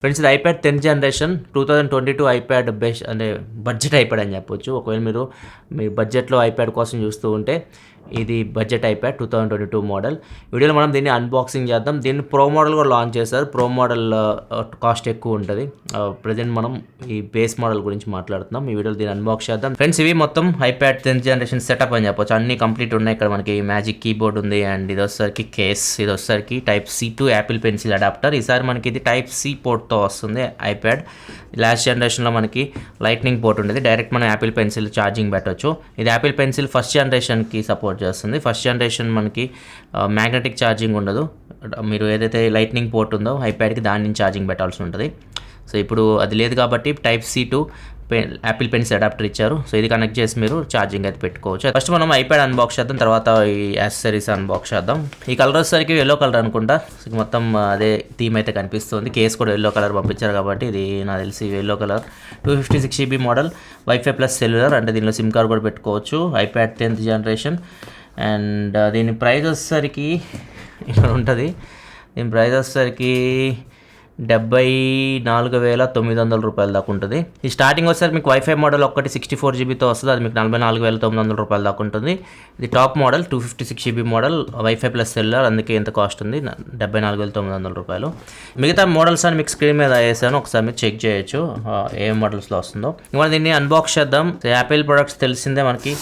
Friends ఇది iPad 10th generation 2022 iPad best అంటే budget iPad అని చెప్పొచ్చు. ఒకవేళ మీ బడ్జెట్లో ఐప్యాడ్ కోసం చూస్తూ ఉంటే ఇది బడ్జెట్ ఐప్యాడ్ 2022 మోడల్. వీడియోలో మనం దీన్ని అన్బాక్సింగ్ చేద్దాం. దీన్ని ప్రో మోడల్ కూడా లాంచ్ చేశారు. ప్రో మోడల్ కాస్ట్ ఎక్కువ ఉంటుంది. ప్రజెంట్ మనం ఈ బేస్ మోడల్ గురించి మాట్లాడుతున్నాం. ఈ వీడియోలో దీన్ని అన్బాక్స్ చేద్దాం. ఫ్రెండ్స్ ఇవి మొత్తం ఐప్యాడ్ 10th జనరేషన్ సెటప్ అని చెప్పొచ్చు. అన్ని కంప్లీట్ ఉన్నాయి. ఇక్కడ మనకి మ్యాజిక్ కీబోర్డ్ ఉంది అండ్ ఇది వచ్చేసరికి కేస్, ఇది వచ్చేసరికి type C to Apple pencil adapter. ఈసారి మనకి ఇది టైప్ C పోర్ట్తో వస్తుంది ఐప్యాడ్. లాస్ట్ జనరేషన్లో మనకి లైట్నింగ్ పోర్ట్ ఉండేది. డైరెక్ట్ మనం యాపిల్ పెన్సిల్ ఛార్జింగ్ పెట్టవచ్చు. ఇది యాపిల్ పెన్సిల్ ఫస్ట్ జనరేషన్కి సపోర్ట్ చేస్తుంది. ఫస్ట్ జనరేషన్ మనకి మ్యాగ్నెటిక్ ఛార్జింగ్ ఉండదు. మీరు ఏదైతే లైట్నింగ్ పోర్ట్ ఉందో ఐప్యాడ్కి దాని నుంచి ఛార్జింగ్ పెట్టాల్సి ఉంటుంది. సో ఇప్పుడు అది లేదు కాబట్టి type C to Apple pencil adapter ఇచ్చారు. సో ఇది కనెక్ట్ చేసి మీరు ఛార్జింగ్ అయితే పెట్టుకోవచ్చు. ఫస్ట్ మనం ఐప్యాడ్ అన్బాక్స్ చేద్దాం, తర్వాత ఈ యాక్సెసరీస్ అన్బాక్స్ చేద్దాం. ఈ కలర్ వచ్చేసరికి ఎల్లో కలర్ అనుకుంటా. మొత్తం అదే థీమ్ అయితే కనిపిస్తుంది. కేస్ కూడా ఎల్లో కలర్ పంపించారు కాబట్టి ఇది నాకు తెలిసి yellow colour. 256 GB model, wifi plus cellular, అంటే దీనిలో సిమ్ కార్డ్ కూడా పెట్టుకోవచ్చు. IPad 10th generation. అండ్ దీని ప్రైస్ వచ్చేసరికి ఇక్కడ ఉంటుంది. దీని ప్రైస్ వచ్చేసరికి 74,900 రూపాయల దాకా ఉంటుంది. ఈ స్టార్టింగ్ వచ్చేసరికి మీకు వైఫై మోడల్ ఒకటి 64 GBతో వస్తుంది. అది మీకు 44,900 రూపాయల దాకా ఉంటుంది. ఇది top model 256 GB model, wifi plus cellular, అందుకే ఎంత కాస్ట్ ఉంది 74,900 రూపాయలు. మిగతా మోడల్స్ అని మీకు స్క్రీన్ మీద వేసాను, ఒకసారి మీరు చెక్ చేయొచ్చు ఏ మోడల్స్లో వస్తుందో. మనం దీన్ని అన్బాక్స్ చేద్దాం. యాపిల్ ప్రొడక్ట్స్ తెలిసిందే మనకి,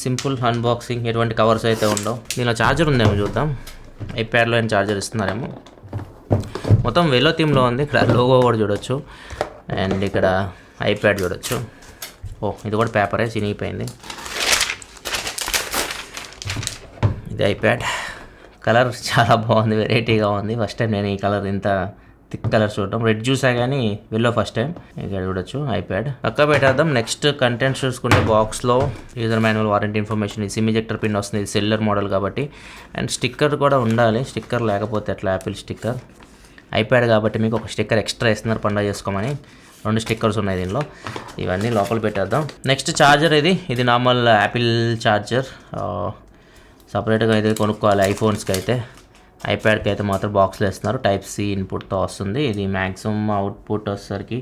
సింపుల్ అన్బాక్సింగ్, ఎటువంటి కవర్స్ అయితే ఉండవు. దీనిలో ఛార్జర్ ఉందేమో చూద్దాం. ఐప్యాడ్లో ఏం ఛార్జర్ ఇస్తున్నారేమో. మొత్తం వెల్లో థీమ్లో ఉంది. ఇక్కడ లోగో కూడా చూడొచ్చు అండ్ ఇక్కడ ఐప్యాడ్ చూడొచ్చు. ఇది కూడా పేపరే, చినిగిపోయింది. ఇది ఐప్యాడ్. కలర్ చాలా బాగుంది, వెరైటీగా ఉంది. ఫస్ట్ టైం నేను ఈ కలర్ ఇంత థిక్ కలర్ చూడటం. రెడ్ చూసా కానీ వెల్లో ఫస్ట్ టైం. ఇక్కడ చూడొచ్చు ఐప్యాడ్. పక్క పెట్టేద్దాం. నెక్స్ట్ కంటెంట్స్ చూసుకుంటే బాక్స్లో యూజర్ మాన్యువల్, వారంటీ ఇన్ఫర్మేషన్, ఈ సిమ్ ఎజెక్టర్ పిన్ వస్తుంది. ఇది సెల్యులర్ మోడల్ కాబట్టి. అండ్ స్టిక్కర్ కూడా ఉండాలి. స్టిక్కర్ లేకపోతే ఎట్లా, యాపిల్ స్టిక్కర్. ఐప్యాడ్ కాబట్టి మీకు ఒక స్టిక్కర్ ఎక్స్ట్రా ఇస్తున్నారు పండుగ చేసుకోమని. 2 స్టిక్కర్స్ ఉన్నాయి దీనిలో. ఇవన్నీ లోపల పెట్టేద్దాం. Next charger. ఇది నార్మల్ యాపిల్ ఛార్జర్. సపరేట్గా అయితే కొనుక్కోవాలి ఐఫోన్స్కి అయితే. ఐప్యాడ్కి అయితే మాత్రం బాక్స్లో ఇస్తున్నారు. టైప్ C ఇన్పుట్తో వస్తుంది. ఇది మ్యాక్సిమం అవుట్పుట్ వచ్చేసరికి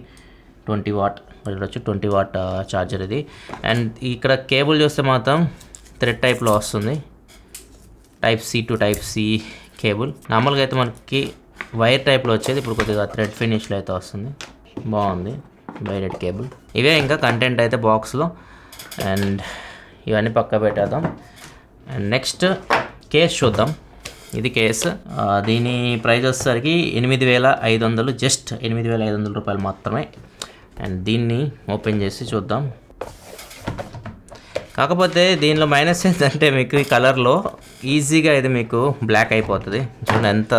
20 వాట్ చూడొచ్చు. 20 వాట్ ఛార్జర్ ఇది. అండ్ ఇక్కడ కేబుల్ చూస్తే మాత్రం థ్రెడ్ టైప్లో వస్తుంది. Type C to type C cable. నార్మల్గా అయితే మనకి వైర్ టైప్లో వచ్చేది, ఇప్పుడు కొద్దిగా థ్రెడ్ ఫినిష్లో అయితే వస్తుంది. బాగుంది వైరెడ్ కేబుల్. ఇవే ఇంకా కంటెంట్ అయితే బాక్స్లో. అండ్ ఇవన్నీ పక్క పెట్టేద్దాం. అండ్ నెక్స్ట్ కేస్ చూద్దాం. ఇది కేసు. దీని ప్రైస్ వచ్చేసరికి 8,500, జస్ట్ 8,500 రూపాయలు మాత్రమే. అండ్ దీన్ని ఓపెన్ చేసి చూద్దాం. కాకపోతే దీనిలో మైనస్ ఏంటంటే మీకు ఈ కలర్లో ఈజీగా ఇది మీకు బ్లాక్ అయిపోతుంది. చూడండి ఎంత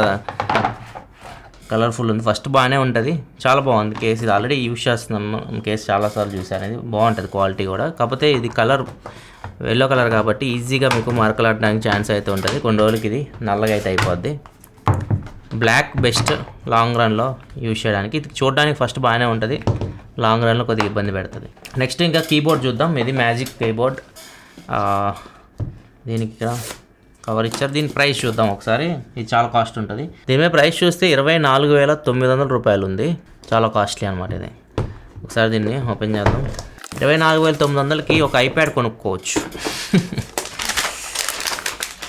కలర్ఫుల్ ఉంది. ఫస్ట్ బాగానే ఉంటుంది, చాలా బాగుంది కేసు. ఇది ఆల్రెడీ యూజ్ చేస్తున్నాను కేసు, చాలాసార్లు చూసాను. ఇది బాగుంటుంది క్వాలిటీ కూడా. కాకపోతే ఇది కలర్ ఎల్లో కలర్ కాబట్టి ఈజీగా మీకు మార్కలాడడానికి ఛాన్స్ అయితే ఉంటుంది. కొన్ని రోజులకి ఇది నల్లగా అయితే అయిపోద్ది. బ్లాక్ బెస్ట్ లాంగ్ రన్లో యూజ్ చేయడానికి. ఇది చూడడానికి ఫస్ట్ బాగానే ఉంటుంది, లాంగ్ రన్లో కొద్దిగా ఇబ్బంది పెడుతుంది. నెక్స్ట్ ఇంకా కీబోర్డ్ చూద్దాం. ఇది మ్యాజిక్ కీబోర్డ్. దీనికి ఇక్కడ కవర్ ఇచ్చారు. దీని ప్రైస్ చూద్దాం ఒకసారి. ఇది చాలా కాస్ట్ ఉంటుంది. దీని మీద ప్రైస్ చూస్తే 24,900 రూపాయలు ఉంది. చాలా కాస్ట్లీ అనమాట ఇది. ఒకసారి దీన్ని ఓపెన్ చేద్దాం. 24,900కి ఒక ఐప్యాడ్ కొనుక్కోవచ్చు.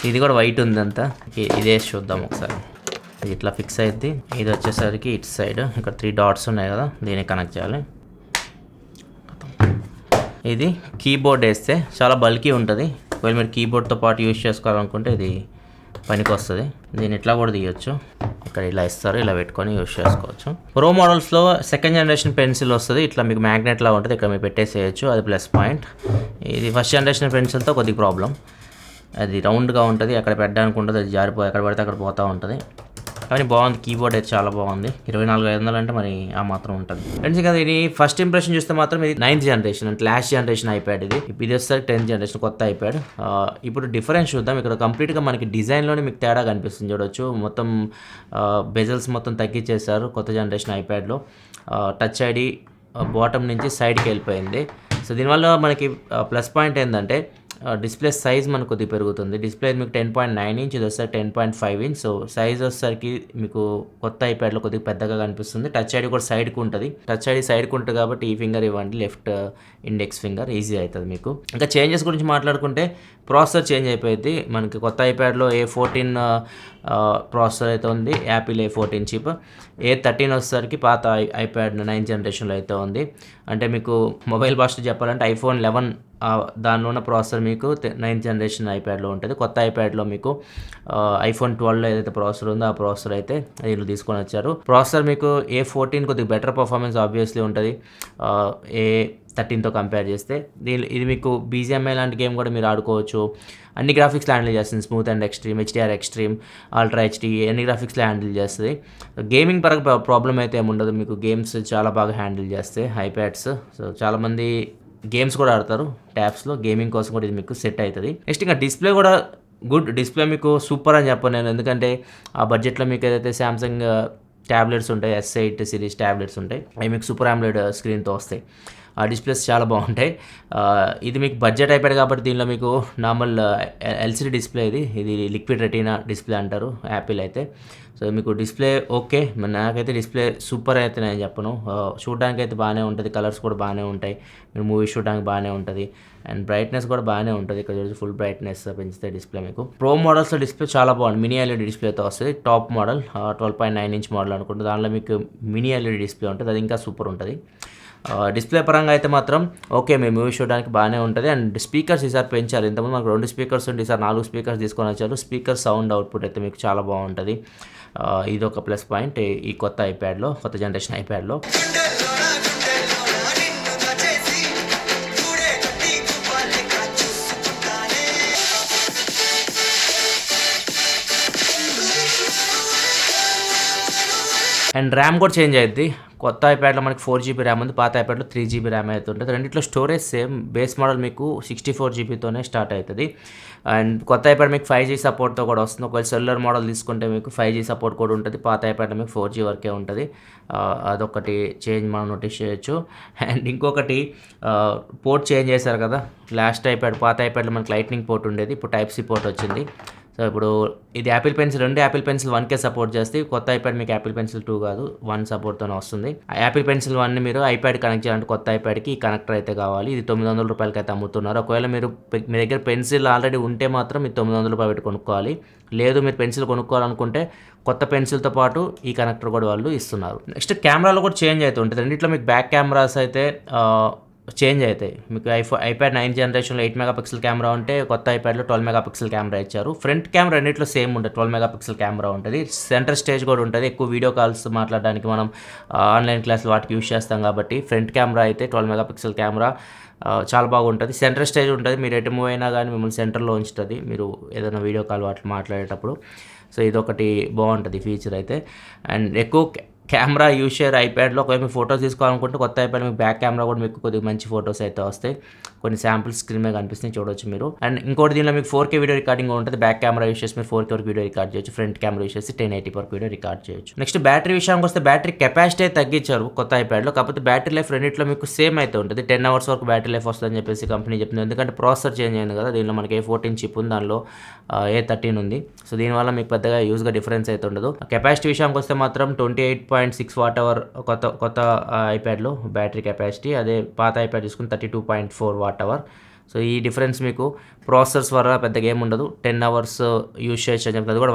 ఇది కూడా వైట్ ఉంది అంతా. ఇదే చూద్దాం ఒకసారి. ఇది ఇట్లా ఫిక్స్ అయింది. ఇది వచ్చేసరికి ఇటు సైడ్ ఇక్కడ 3 డాట్స్ ఉన్నాయి కదా, దీన్ని కనెక్ట్ చేయాలి. ఇది కీబోర్డ్ వేస్తే చాలా బల్కీ ఉంటుంది. ఒకవేళ మీరు కీబోర్డ్తో పాటు యూజ్ చేసుకోవాలనుకుంటే ఇది పనికి వస్తుంది. దీన్ని ఇట్లా కూడా తీయొచ్చు. ఇక్కడ ఇలా ఇస్తారు, ఇలా పెట్టుకొని యూజ్ చేసుకోవచ్చు. ప్రో మోడల్స్లో సెకండ్ జనరేషన్ పెన్సిల్ వస్తుంది. ఇట్లా మీకు మ్యాగ్నెట్లా ఉంటుంది, ఇక్కడ మీరు పెట్టేసేయచ్చు. అది ప్లస్ పాయింట్. ఇది ఫస్ట్ జనరేషన్ పెన్సిల్తో కొద్దిగా ప్రాబ్లం. అది రౌండ్గా ఉంటుంది, అక్కడ పెట్టడానికి ఉంటుంది, అది జారిపోయి ఎక్కడ పడితే అక్కడ పోతూ ఉంటుంది. కానీ బాగుంది, కీబోర్డ్ అయితే చాలా బాగుంది. 24,500 అంటే మరి ఆ మాత్రం ఉంటుంది. ఫ్రెండ్స్ కదా, ఇది ఫస్ట్ ఇంప్రెషన్ చూస్తే మాత్రం ఇది 9th జనరేషన్ అంటే లాస్ట్ జనరేషన్ ఐప్యాడ్. ఇది వస్తే 10th జనరేషన్ కొత్త ఐప్యాడ్. ఇప్పుడు డిఫరెన్స్ చూద్దాం. ఇక్కడ కంప్లీట్గా మనకి డిజైన్లోనే మీకు తేడా కనిపిస్తుంది చూడొచ్చు. మొత్తం బెజల్స్ మొత్తం తగ్గించేశారు కొత్త జనరేషన్ ఐప్యాడ్లో. టచ్ ఐడి బాటమ్ నుంచి సైడ్కి వెళ్ళిపోయింది. సో దీనివల్ల మనకి ప్లస్ పాయింట్ ఏంటంటే డిస్ప్లే సైజ్ మనకు కొద్దిగా పెరుగుతుంది. డిస్ప్లే మీకు 10.9 ఇంచ్, ఇది వచ్చేసరికి 10.5 ఇంచ్. సో సైజ్ వచ్చేసరికి మీకు కొత్త ఐప్యాడ్లో కొద్దిగా పెద్దగా కనిపిస్తుంది. టచ్ ఐడి కూడా సైడ్కి ఉంటుంది. టచ్ ఐడి సైడ్కి ఉంటుంది కాబట్టి ఈ ఫింగర్ ఇవ్వండి, లెఫ్ట్ ఇండెక్స్ ఫింగర్ ఈజీ అవుతుంది మీకు. ఇంకా చేంజెస్ గురించి మాట్లాడుకుంటే ప్రాసెసర్ చేంజ్ అయిపోయింది. మనకి కొత్త ఐప్యాడ్లో A14 ప్రాసెసర్ అయితే ఉంది, యాపిల్ A14 చిప్. A13 వచ్చేసరికి పాత ఐప్యాడ్ 9th జనరేషన్లో అయితే ఉంది. అంటే మీకు మొబైల్ భాషలో చెప్పాలంటే iPhone 11 దానిలో ఉన్న ప్రాసెసర్ మీకు 9th జనరేషన్ ఐప్యాడ్లో ఉంటుంది. కొత్త ఐప్యాడ్లో మీకు iPhone 12లో ఏదైతే ప్రాసెసర్ ఉందో ఆ ప్రాసెసర్ అయితే వీళ్ళు తీసుకొని వచ్చారు. ప్రాసెసర్ మీకు A14 కొద్దిగా బెటర్ పర్ఫార్మెన్స్ ఆబ్వియస్లీ ఉంటుంది A13తో కంపేర్ చేస్తే. ఇది మీకు BGMI లాంటి గేమ్ కూడా మీరు ఆడుకోవచ్చు. అన్ని గ్రాఫిక్స్లో హ్యాండిల్ చేస్తుంది. Smooth and extreme, HDR extreme, ultra HD అన్ని గ్రాఫిక్స్లో హ్యాండిల్ చేస్తుంది. గేమింగ్ పరంగా ప్రాబ్లం అయితే ఏమి ఉండదు. మీకు గేమ్స్ చాలా బాగా హ్యాండిల్ చేస్తాయి ఐప్యాడ్స్. సో చాలామంది గేమ్స్ కూడా ఆడతారు ట్యాబ్స్లో. గేమింగ్ కోసం కూడా ఇది మీకు సెట్ అవుతుంది. నెక్స్ట్ ఇంకా డిస్ప్లే కూడా గుడ్. డిస్ప్లే మీకు సూపర్ అని చెప్పను నేను, ఎందుకంటే ఆ బడ్జెట్లో మీకు ఏదైతే శాంసంగ్ ట్యాబ్లెట్స్ ఉంటాయి, S8 సిరీస్ ట్యాబ్లెట్స్ ఉంటాయి, అవి మీకు సూపర్ AMOLED స్క్రీన్తో వస్తాయి. ఆ డిస్ప్లేస్ చాలా బాగుంటాయి. ఇది మీకు బడ్జెట్ ఐప్యాడ్ కాబట్టి దీనిలో మీకు నార్మల్ LCD డిస్ప్లే, ఇది లిక్విడ్ రెటీనా డిస్ప్లే అంటారు యాపిల్ అయితే. సో మీకు డిస్ప్లే ఓకే, నాకైతే డిస్ప్లే సూపర్ అయితే నేను చెప్పను. చూడడానికి అయితే బాగానే ఉంటుంది, కలర్స్ కూడా బాగానే ఉంటాయి, మీరు మూవీ చూడడానికి బాగానే ఉంటుంది, అండ్ బ్రైట్నెస్ కూడా బాగానే ఉంటుంది. ఇక్కడ చూసి ఫుల్ బ్రైట్నెస్ పెంచుతాయి డిస్ప్లే మీకు. ప్రో మోడల్స్లో డిస్ప్లే చాలా బాగుంది. మినీ LED డిస్ప్లేతో వస్తుంది. టాప్ మోడల్ 12.9 ఇంచ్ మోడల్ అనుకుంటుంది. దానిలో మీకు మినీ LED డిస్ప్లే ఉంటుంది, అది ఇంకా సూపర్ ఉంటుంది. డిస్ప్లే పరంగా అయితే మాత్రం ఓకే, మేము మూవీ చూడడానికి బాగానే ఉంటుంది. అండ్ స్పీకర్స్ ఈసారి పెంచారు. ఇంతకుముందు మాకు 2 స్పీకర్స్ ఉంటే ఈసారి 4 స్పీకర్స్ తీసుకొని వచ్చారు. స్పీకర్ సౌండ్ అవుట్పుట్ అయితే మీకు చాలా బాగుంటుంది. ఇది ఒక ప్లస్ పాయింట్ ఈ కొత్త ఐప్యాడ్లో, కొత్త జనరేషన్ ఐప్యాడ్లో. అండ్ ర్యామ్ కూడా చేంజ్ అయ్యింది. కొత్త ఐప్యాడ్లో మనకి 4GB ర్యామ్ ఉంది, పాత ఐప్యాడ్లో 3GB ర్యామ్ అయితే ఉంటుంది. రెండిట్లో స్టోరేజ్ సేమ్. బేస్ మోడల్ మీకు 64GBతోనే స్టార్ట్ అవుతుంది. అండ్ కొత్త ఐప్యాడ్ మీకు 5G సపోర్ట్తో కూడా వస్తుంది. ఒకవేళ సెల్యులర్ మోడల్ తీసుకుంటే మీకు 5G సపోర్ట్ కూడా ఉంటుంది. పాత ఐప్యాడ్లో మీకు 4G వరకే ఉంటుంది. అదొకటి చేంజ్ మనం నోటీస్ చేయొచ్చు. అండ్ ఇంకొకటి పోర్ట్ చేంజ్ చేశారు కదా. లాస్ట్ ఐప్యాడ్, పాత ఐప్యాడ్లో మనకి లైట్నింగ్ పోర్ట్ ఉండేది, ఇప్పుడు Type-C పోర్ట్ వచ్చింది. సో ఇప్పుడు ఇది యాపిల్ పెన్సిల్ 2, యాపిల్ పెన్సిల్ 1కే సపోర్ట్ చేస్తే, కొత్త ఐప్యాడ్ మీకు యాపిల్ పెన్సిల్ 2 కాదు 1 సపోర్ట్తోనే వస్తుంది. యాపిల్ పెన్సిల్ 1ని మీరు ఐప్యాడ్ కనెక్ట్ చేయాలంటే కొత్త ఐప్యాడ్కి ఈ కనెక్టర్ అయితే కావాలి. ఇది 900 రూపాయలకి అయితే అమ్ముతున్నారు. ఒకవేళ మీ దగ్గర పెన్సిల్ ఆల్రెడీ ఉంటే మాత్రం మీరు 900 రూపాయలు పెట్టి కొనుక్కోవాలి. లేదు మీరు పెన్సిల్ కొనుక్కోవాలనుకుంటే కొత్త పెన్సిల్తో పాటు ఈ కనెక్టర్ కూడా వాళ్ళు ఇస్తున్నారు. నెక్స్ట్ కెమెరాలో కూడా చేంజ్ అయితే ఉంటుంది. రెండిట్లో మీకు బ్యాక్ కెమెరాస్ అయితే చేంజ్ అవుతాయి. మీకు ఐప్యాడ్ 9th జనరేషన్లో 8 మెగాపిక్సెల్ కెమెరా ఉంటే కొత్త ఐప్యాడ్లో 12 మెగాపిక్సెల్ కెమెరా ఇచ్చారు. ఫ్రంట్ కెమెరా రెండిట్లో సేమ్ ఉంటుంది, 12 మెగాపిక్సెల్ కెమెరా ఉంటుంది. సెంటర్ స్టేజ్ కూడా ఉంటుంది. ఎక్కువ వీడియో కాల్స్ మాట్లాడడానికి మనం ఆన్లైన్ క్లాసులు వాటికి యూస్ చేస్తాం కాబట్టి ఫ్రంట్ కెమెరా అయితే 12 మెగాపిక్సెల్ కెమెరా చాలా బాగుంటుంది. సెంటర్ స్టేజ్ ఉంటుంది, మీరు ఎటు మూవ్ అయినా కానీ మిమ్మల్ని సెంటర్లో ఉంచుతుంది మీరు ఏదైనా వీడియో కాల్ వాటి మాట్లాడేటప్పుడు. సో ఇదొకటి బాగుంటుంది ఫీచర్ అయితే. అండ్ ఎక్కువ కెమెరా యూజ్ చేయరు ఐప్యాడ్లో. ఒకవేళ మీరు ఫోటోస్ తీసుకోవాలనుకుంటే కొత్త ఐప్యాడ్ మీకు బ్యాక్ కెమెరా కూడా మీకు కొద్దిగా మంచి ఫోటోస్ అయితే వస్తాయి. కొన్ని శాంపిల్స్ స్క్రీన్ మీద కనిపిస్తాయి, చూడవచ్చు మీరు. అండ్ ఇంకోటి దీనిలో మీకు 4K వీడియో రికార్డింగ్ ఉంటుంది. బ్యాక్ కెమెరా యూస్ చేసి మీరు 4K వరకు వీడియో రికార్డ్ చేయొచ్చు. ఫ్రంట్ కెమెరా యూస్ చేసి 1080 వరకు వీడియో రికార్డ్ చేయొచ్చు. నెక్స్ట్ బ్యాటరీ విషయానికి వస్తే బ్యాటరీ కెపాసిటీ తగ్గించారు కొత్త ఐప్యాడ్లో. కాకపోతే బ్యాటరీ లైఫ్ రెండిట్లో మీకు సేమ్ అయితే ఉంటుంది. 10 hours వరకు బ్యాటరీ లైఫ్ వస్తుందని చెప్పేసి కంపెనీ చెప్తుంది. ఎందుకంటే ప్రాసెసర్ చేంజ్ అయింది కదా. దీనిలో మనకి A14 చిప్ ఉంది, దానిలో A13 ఉంది. సో దీనివల్ల మీకు పెద్దగా యూజ్గా డిఫరెన్స్ అయితే ఉండదు. కెపాసిటీ విషయానికి వస్తే మాత్రం 28.6 Wh కొత్త ఐప్యాడ్లో బ్యాటరీ కెపాసిటీ. అదే పాత ఐప్యాడ్ తీసుకుని 32.4 Wh. సో ఈ డిఫరెన్స్ మీకు ప్రాసెసర్స్ వల్ల పెద్దగా ఏమి ఉండదు. 10 hours యూజ్ చేయొచ్చు అని చెప్తుంది. అది కూడా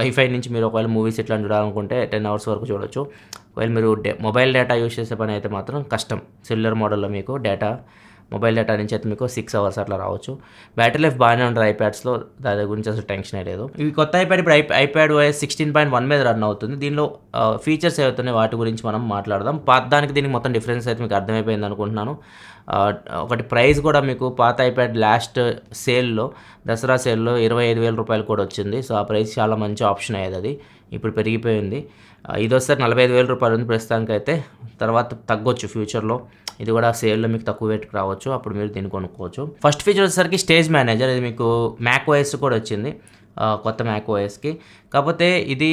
వైఫై నుంచి మీరు ఒకవేళ మూవీస్ ఇట్లా చూడాలనుకుంటే 10 hours వరకు చూడొచ్చు. ఒకవేళ మీరు మొబైల్ డేటా యూజ్ చేసే పని అయితే మాత్రం కష్టం. సెల్యులర్ మోడల్లో మీకు మొబైల్ డేటా నుంచి అయితే మీకు 6 hours అట్లా రావచ్చు. బ్యాటరీ లైఫ్ బాగానే ఉంటుంది ఐప్యాడ్స్లో, దాని గురించి అసలు టెన్షన్ లేదు. ఇవి కొత్త ఐప్యాడ్ ఇప్పుడు ఐప్యాడ్ OS 16.1 మీద రన్ అవుతుంది. దీనిలో ఫీచర్స్ ఏవైతున్నాయి వాటి గురించి మనం మాట్లాడదాం. పాత దానికి దీనికి మొత్తం డిఫరెన్స్ అయితే మీకు అర్థమైపోయింది అనుకుంటున్నాను. ఒకటి ప్రైస్ కూడా మీకు పాత ఐప్యాడ్ లాస్ట్ సేల్లో, దసరా సేల్లో 25,000 రూపాయలు కూడా వచ్చింది. సో ఆ ప్రైస్ చాలా మంచి ఆప్షన్ అయ్యేది. అది ఇప్పుడు పెరిగిపోయింది. ఇది వస్తే 45,000 రూపాయలు ఉంది ప్రస్తుతానికి అయితే. తర్వాత తగ్గొచ్చు ఫ్యూచర్లో. ఇది కూడా సేల్లో మీకు తక్కువ రేటుకి రావచ్చు, అప్పుడు మీరు దీన్ని కొనుక్కోవచ్చు. ఫస్ట్ ఫీచర్ వచ్చేసరికి స్టేజ్ మేనేజర్. ఇది మీకు మ్యాక్ OS కూడా వచ్చింది, కొత్త మ్యాక్ OSకి. కాకపోతే ఇది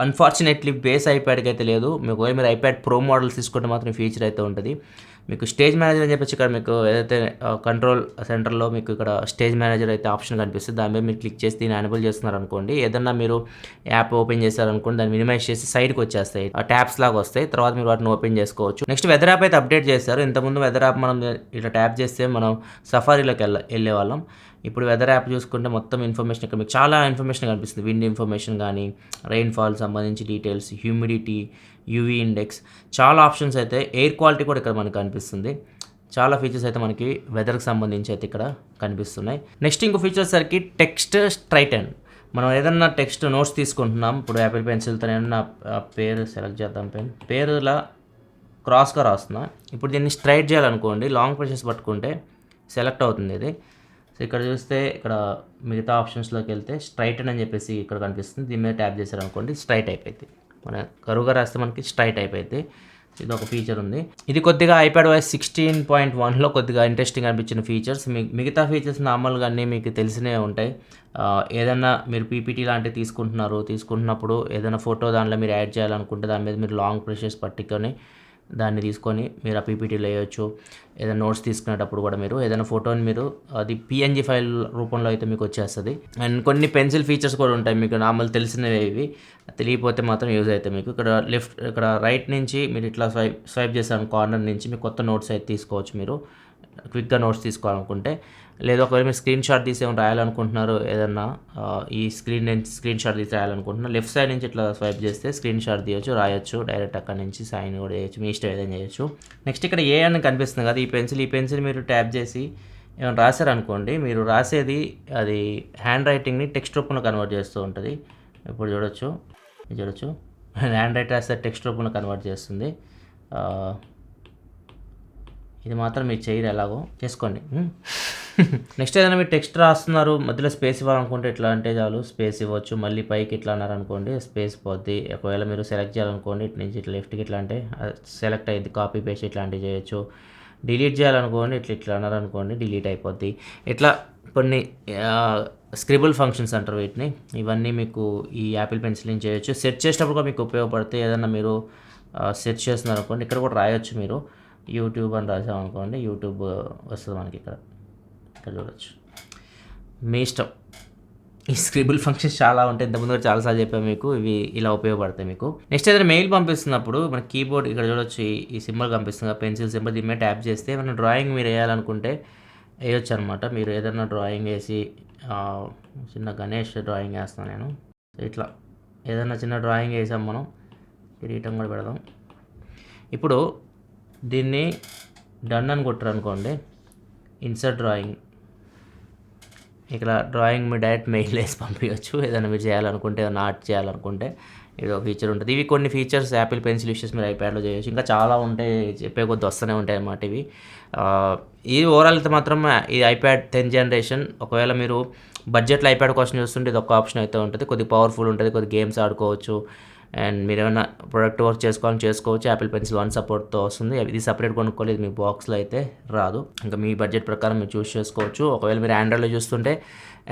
అన్ఫార్చునేట్లీ బేస్ ఐప్యాడ్కి అయితే లేదు. మీరు ఐప్యాడ్ ప్రో మోడల్స్ తీసుకుంటే మాత్రం ఫీచర్ అయితే ఉంటుంది. మీకు స్టేజ్ మేనేజర్ అని చెప్పేసి ఇక్కడ మీకు ఏదైతే కంట్రోల్ సెంటర్లో మీకు ఇక్కడ స్టేజ్ మేనేజర్ అయితే ఆప్షన్ కనిపిస్తుంది. దాని మీద మీరు క్లిక్ చేసి దీన్ని ఎనేబుల్ చేస్తున్నారనుకోండి, ఏదన్నా మీరు యాప్ ఓపెన్ చేశారనుకోండి దాన్ని మినిమైజ్ చేసి సైడ్కి వచ్చేస్తాయి, ఆ ట్యాబ్స్ లాగా వస్తాయి. తర్వాత మీరు వాటిని ఓపెన్ చేసుకోవచ్చు. నెక్స్ట్ వెదర్ యాప్ అయితే అప్డేట్ చేశారు. ఇంతకుముందు వెదర్ యాప్ మనం ఇట్లా ట్యాప్ చేస్తే మనం సఫారీలోకి వెళ్ళే వాళ్ళం. ఇప్పుడు వెదర్ యాప్ చూసుకుంటే మొత్తం ఇన్ఫర్మేషన్ ఇక్కడ మీకు చాలా ఇన్ఫర్మేషన్ కనిపిస్తుంది. విండ్ ఇన్ఫర్మేషన్ కానీ, రెయిన్ఫాల్ సంబంధించి డీటెయిల్స్, హ్యూమిడిటీ, యూవీ ఇండెక్స్, చాలా ఆప్షన్స్ అయితే, ఎయిర్ క్వాలిటీ కూడా ఇక్కడ మనకు కనిపిస్తుంది. చాలా ఫీచర్స్ అయితే మనకి వెదర్కి సంబంధించి అయితే ఇక్కడ కనిపిస్తున్నాయి. నెక్స్ట్ ఇంకో ఫీచర్ సరికి టెక్స్ట్ స్ట్రైటన్. మనం ఏదన్నా టెక్స్ట్ నోట్స్ తీసుకుంటున్నాం, ఇప్పుడు యాపిల్ పెన్సిల్తో నా పేరు సెలెక్ట్ చేద్దాం, పేరు ఇలా క్రాస్గా రాస్తున్నా. ఇప్పుడు దీన్ని స్ట్రైట్ చేయాలనుకోండి, లాంగ్ ప్రెషర్స్ పట్టుకుంటే సెలెక్ట్ అవుతుంది ఇది. సో ఇక్కడ చూస్తే ఇక్కడ మిగతా ఆప్షన్స్లోకి వెళ్తే స్ట్రైటన్ అని చెప్పేసి ఇక్కడ కనిపిస్తుంది. దీని మీద ట్యాప్ చేశారనుకోండి స్ట్రైట్ అయిపోయింది. మన కరువుగా రాస్తే మనకి స్ట్రైట్ అయిపోయింది. ఇది ఒక ఫీచర్ ఉంది. ఇది కొద్దిగా iPadOS 16.1లో కొద్దిగా ఇంట్రెస్టింగ్ అనిపించిన ఫీచర్స్. మిగతా ఫీచర్స్ నార్మల్గా అన్నీ మీకు తెలిసినవి ఉంటాయి. ఏదన్నా మీరు పీపీటీ లాంటివి తీసుకుంటున్నప్పుడు ఏదైనా ఫోటో దానిలో మీరు యాడ్ చేయాలనుకుంటే దాని మీద మీరు లాంగ్ ప్రెషర్స్ పట్టుకొని దాన్ని తీసుకొని మీరు ఆ పీపీటీలో వేయచ్చు. ఏదైనా నోట్స్ తీసుకునేటప్పుడు కూడా మీరు ఏదైనా ఫోటోని మీరు అది PNG ఫైల్ రూపంలో అయితే మీకు వచ్చేస్తుంది. అండ్ కొన్ని పెన్సిల్ ఫీచర్స్ కూడా ఉంటాయి మీకు నార్మల్ తెలిసినవి. ఇవి తెలియకపోతే మాత్రం యూజ్ అవుతాయి మీకు. ఇక్కడ రైట్ నుంచి మీరు ఇట్లా స్వైప్ చేశాను కార్నర్ నుంచి మీకు కొత్త నోట్స్ అయితే తీసుకోవచ్చు. మీరు క్విక్గా నోట్స్ తీసుకోవాలనుకుంటే, లేదా ఒకవేళ మీరు స్క్రీన్ షాట్ తీసి ఏమైనా రాయాలనుకుంటున్నారు, ఏదన్నా ఈ స్క్రీన్ షాట్ తీసి రాయాలనుకుంటున్నారు, లెఫ్ట్ సైడ్ నుంచి ఇట్లా స్వైప్ చేస్తే స్క్రీన్ షాట్ తీయచ్చు, రాయొచ్చు, డైరెక్ట్ అక్కడ నుంచి సైన్ కూడా చేయొచ్చు, మీ ఇష్టం ఏదైనా చేయొచ్చు. నెక్స్ట్ ఇక్కడ ఏ అని కనిపిస్తుంది కదా, ఈ పెన్సిల్ మీరు ట్యాప్ చేసి ఏమైనా రాశారనుకోండి, మీరు రాసేది అది హ్యాండ్ రైటింగ్ని టెక్స్ట్ రూపంలో కన్వర్ట్ చేస్తూ ఉంటుంది. ఇప్పుడు చూడొచ్చు హ్యాండ్ రైట్ రాస్తే టెక్స్ట్ రూపంలో కన్వర్ట్ చేస్తుంది. ఇది మాత్రం మీరు చేయరు, ఎలాగో చేసుకోండి. నెక్స్ట్ ఏదైనా మీరు టెక్స్ట్ రాస్తున్నారు, మధ్యలో స్పేస్ ఇవ్వాలనుకుంటే ఇట్లా అంటే చాలు స్పేస్ ఇవ్వచ్చు. మళ్ళీ పైకి ఇట్లా అన్నారనుకోండి స్పేస్ పోద్ది. ఒకవేళ మీరు సెలెక్ట్ చేయాలనుకోండి ఇటు నుంచి ఇట్లా లెఫ్ట్కి ఇట్లా అంటే సెలెక్ట్ అయ్యింది, కాపీ పేస్ట్ ఇట్లాంటివి చేయొచ్చు. డిలీట్ చేయాలనుకోండి ఇట్లా అన్నారనుకోండి డిలీట్ అయిపోద్ది. ఇట్లా కొన్ని స్క్రిబుల్ ఫంక్షన్స్ అంటారు వీటిని. ఇవన్నీ మీకు ఈ యాపిల్ పెన్సిల్ నుంచి చేయొచ్చు. సెర్చ్ చేసేటప్పుడు కూడా మీకు ఉపయోగపడతాయి. ఏదన్నా మీరు సెర్చ్ చేస్తున్నారు అనుకోండి, ఇక్కడ కూడా రాయొచ్చు. మీరు యూట్యూబ్ అని రాసామనుకోండి యూట్యూబ్ వస్తుంది మనకి. ఇక్కడ చూడొచ్చు, మీ ఇష్టం. ఈ స్క్రిబుల్ ఫంక్షన్స్ చాలా ఉంటాయి, ఇంతకుముందు కూడా చాలాసార్లు చెప్పాను మీకు. ఇవి ఇలా ఉపయోగపడతాయి మీకు. నెక్స్ట్ ఏదైనా మెయిల్ పంపిస్తున్నప్పుడు మన కీబోర్డ్ ఇక్కడ చూడొచ్చు, ఈ సింబల్ కనిపిస్తుంది, పెన్సిల్ సింబల్. దీని మీద ట్యాప్ చేస్తే మన డ్రాయింగ్ మీరు వేయాలనుకుంటే వేయొచ్చు అనమాట. మీరు ఏదైనా డ్రాయింగ్ వేసి, చిన్న గణేష్ డ్రాయింగ్ వేస్తాను నేను. ఇట్లా ఏదైనా చిన్న డ్రాయింగ్ వేసాం మనం, కిరీటం కూడా పెడదాం. ఇప్పుడు దీన్ని డన్ అని కొట్టారు అనుకోండి, ఇన్సర్ట్ డ్రాయింగ్, ఇక్కడ డ్రాయింగ్ మీరు డైరెక్ట్ మెయిల్ వేసి పంపించవచ్చు. ఏదైనా మీరు చేయాలనుకుంటే, ఏదైనా ఆర్ట్ చేయాలనుకుంటే ఇది ఒక ఫీచర్ ఉంటుంది. ఇవి కొన్ని ఫీచర్స్ యాపిల్ పెన్సిల్ యూస్ మీరు iPadలో చేయొచ్చు. ఇంకా చాలా ఉంటాయి, చెప్పే కొద్ది వస్తూనే ఉంటాయి అన్నమాట ఇవి. ఇది ఓవరాల్ అయితే మాత్రం ఈ iPad 10th జనరేషన్. ఒకవేళ మీరు బడ్జెట్లో iPad కోసం చూస్తుంటే ఇది ఒక ఆప్షన్ అయితే ఉంటుంది. కొద్దిగా పవర్ఫుల్ ఉంటుంది, కొద్దిగా గేమ్స్ ఆడుకోవచ్చు. అండ్ మీరు ఏమైనా ప్రొడక్ట్ వర్క్ చేసుకోవచ్చు. యాపిల్ పెన్సిల్ 1 సపోర్ట్తో వస్తుంది. ఇది సపరేట్ కొనుక్కోలేదు, మీ బాక్స్లో అయితే రాదు. ఇంకా మీ బడ్జెట్ ప్రకారం మీరు చూస్ చేసుకోవచ్చు. ఒకవేళ మీరు ఆండ్రాయిడ్లో చూస్తుంటే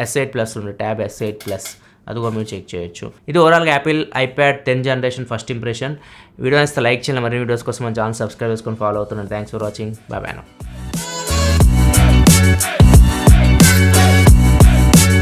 S8+ ఉంది, ట్యాబ్ S8+, అది కూడా మీరు చెక్ చేయొచ్చు. ఇది ఓవరాల్గా Apple iPad 10th generation first impression. Video నచ్చితే లైక్ చేయండి. మరిన్ని వీడియోస్ కోసం మన ఛానల్ సబ్స్క్రైబ్ చేసుకొని ఫాలో అవుతున్నాను. Thanks for watching. Bye bye.